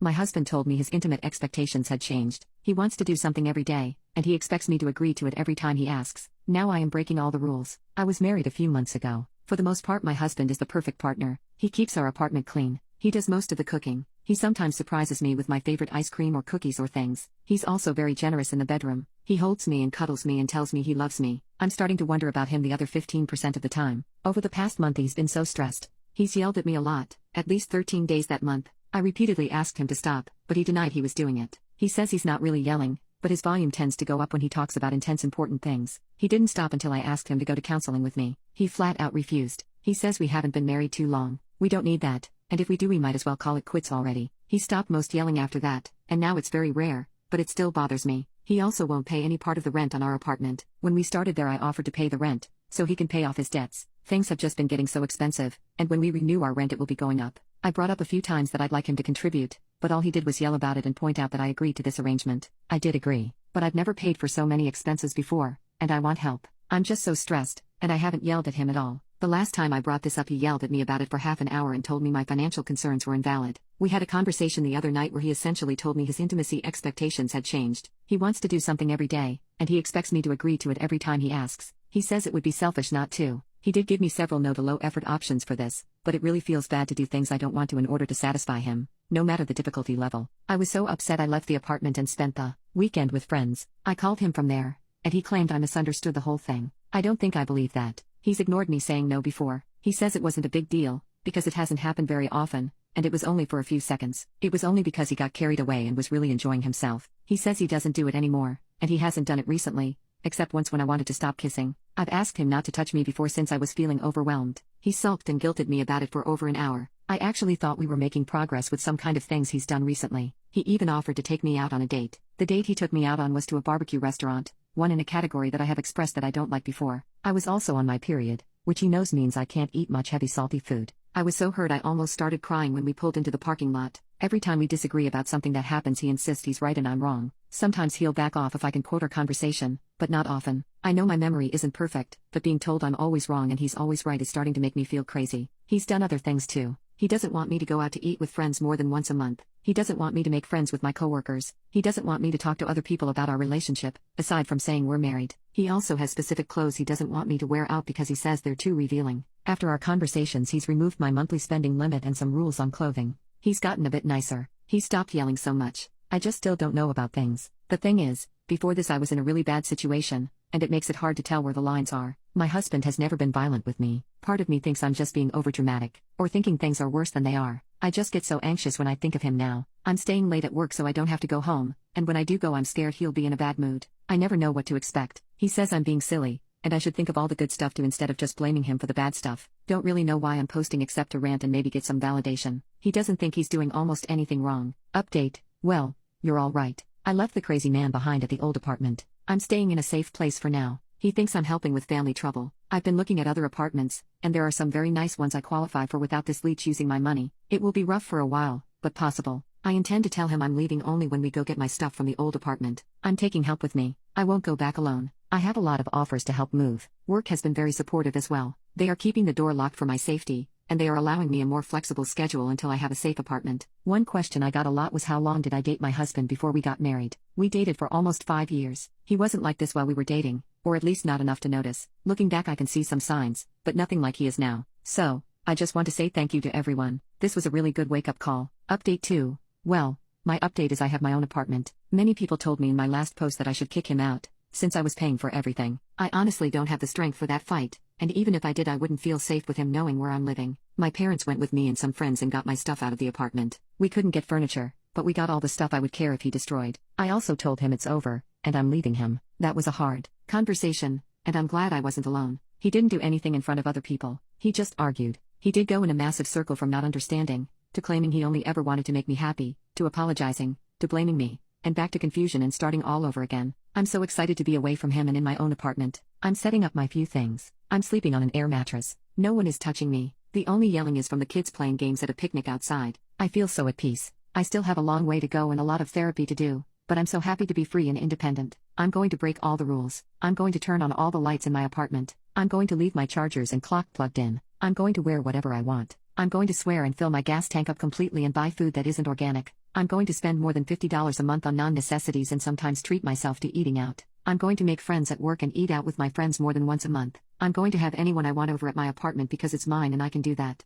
My husband told me his intimate expectations had changed. He wants to do something every day, and he expects me to agree to it every time he asks. Now I am breaking all the rules. I was married a few months ago. For the most part, my husband is the perfect partner. He keeps our apartment clean. He does most of the cooking. He sometimes surprises me with my favorite ice cream or cookies or things. He's also very generous in the bedroom. He holds me and cuddles me and tells me he loves me. I'm starting to wonder about him the other 15% of the time. Over the past month he's been so stressed. He's yelled at me a lot, at least 13 days that month. I repeatedly asked him to stop, but he denied he was doing it. He says he's not really yelling, but his volume tends to go up when he talks about intense important things. He didn't stop until I asked him to go to counseling with me. He flat out refused. He says we haven't been married too long. We don't need that, and if we do we might as well call it quits already. He stopped most yelling after that, and now it's very rare, but it still bothers me. He also won't pay any part of the rent on our apartment. When we started there I offered to pay the rent, so he can pay off his debts. Things have just been getting so expensive, and when we renew our rent it will be going up. I brought up a few times that I'd like him to contribute, but all he did was yell about it and point out that I agreed to this arrangement. I did agree, but I've never paid for so many expenses before, and I want help. I'm just so stressed, and I haven't yelled at him at all. The last time I brought this up he yelled at me about it for half an hour and told me my financial concerns were invalid. We had a conversation the other night where he essentially told me his intimacy expectations had changed. He wants to do something every day, and he expects me to agree to it every time he asks. He says it would be selfish not to. He did give me several no to low effort options for this, but it really feels bad to do things I don't want to in order to satisfy him, no matter the difficulty level. I was so upset I left the apartment and spent the weekend with friends. I called him from there, and he claimed I misunderstood the whole thing. I don't think I believe that. He's ignored me saying no before. He says it wasn't a big deal, because it hasn't happened very often, and it was only for a few seconds. It was only because he got carried away and was really enjoying himself. He says he doesn't do it anymore, and he hasn't done it recently, except once when I wanted to stop kissing. I've asked him not to touch me before since I was feeling overwhelmed. He sulked and guilted me about it for over an hour. I actually thought we were making progress with some kind of things he's done recently. He even offered to take me out on a date. The date he took me out on was to a barbecue restaurant, one in a category that I have expressed that I don't like before. I was also on my period, which he knows means I can't eat much heavy salty food. I was so hurt I almost started crying when we pulled into the parking lot. Every time we disagree about something that happens he insists he's right and I'm wrong. Sometimes he'll back off if I can quote our conversation, but not often. I know my memory isn't perfect, but being told I'm always wrong and he's always right is starting to make me feel crazy. He's done other things too. He doesn't want me to go out to eat with friends more than once a month. He doesn't want me to make friends with my coworkers. He doesn't want me to talk to other people about our relationship, aside from saying we're married. He also has specific clothes he doesn't want me to wear out because he says they're too revealing. After our conversations he's removed my monthly spending limit and some rules on clothing. He's gotten a bit nicer. He stopped yelling so much. I just still don't know about things. The thing is, before this I was in a really bad situation, and it makes it hard to tell where the lines are. My husband has never been violent with me. Part of me thinks I'm just being overdramatic, or thinking things are worse than they are. I just get so anxious when I think of him now. I'm staying late at work so I don't have to go home, and when I do go I'm scared he'll be in a bad mood. I never know what to expect. He says I'm being silly, and I should think of all the good stuff too instead of just blaming him for the bad stuff. Don't really know why I'm posting except to rant and maybe get some validation. He doesn't think he's doing almost anything wrong. Update: well, you're all right. I left the crazy man behind at the old apartment. I'm staying in a safe place for now. He thinks I'm helping with family trouble. I've been looking at other apartments, and there are some very nice ones I qualify for without this leech using my money. It will be rough for a while, but possible. I intend to tell him I'm leaving only when we go get my stuff from the old apartment. I'm taking help with me. I won't go back alone. I have a lot of offers to help move. Work has been very supportive as well. They are keeping the door locked for my safety, and they are allowing me a more flexible schedule until I have a safe apartment. One question I got a lot was how long did I date my husband before we got married? We dated for almost 5 years. He wasn't like this while we were dating, or at least not enough to notice. Looking back I can see some signs, but nothing like he is now. So, I just want to say thank you to everyone. This was a really good wake-up call. Update 2. Well, my update is I have my own apartment. Many people told me in my last post that I should kick him out, since I was paying for everything. I honestly don't have the strength for that fight, and even if I did I wouldn't feel safe with him knowing where I'm living. My parents went with me and some friends and got my stuff out of the apartment. We couldn't get furniture, but we got all the stuff I would care if he destroyed. I also told him it's over, and I'm leaving him. That was a hard conversation, and I'm glad I wasn't alone. He didn't do anything in front of other people. He just argued. He did go in a massive circle from not understanding, to claiming he only ever wanted to make me happy, to apologizing, to blaming me, and back to confusion and starting all over again. I'm so excited to be away from him and in my own apartment. I'm setting up my few things. I'm sleeping on an air mattress. No one is touching me. The only yelling is from the kids playing games at a picnic outside. I feel so at peace. I still have a long way to go and a lot of therapy to do, but I'm so happy to be free and independent. I'm going to break all the rules. I'm going to turn on all the lights in my apartment. I'm going to leave my chargers and clock plugged in. I'm going to wear whatever I want. I'm going to swear and fill my gas tank up completely and buy food that isn't organic. I'm going to spend more than $50 a month on non-necessities and sometimes treat myself to eating out. I'm going to make friends at work and eat out with my friends more than once a month. I'm going to have anyone I want over at my apartment because it's mine and I can do that.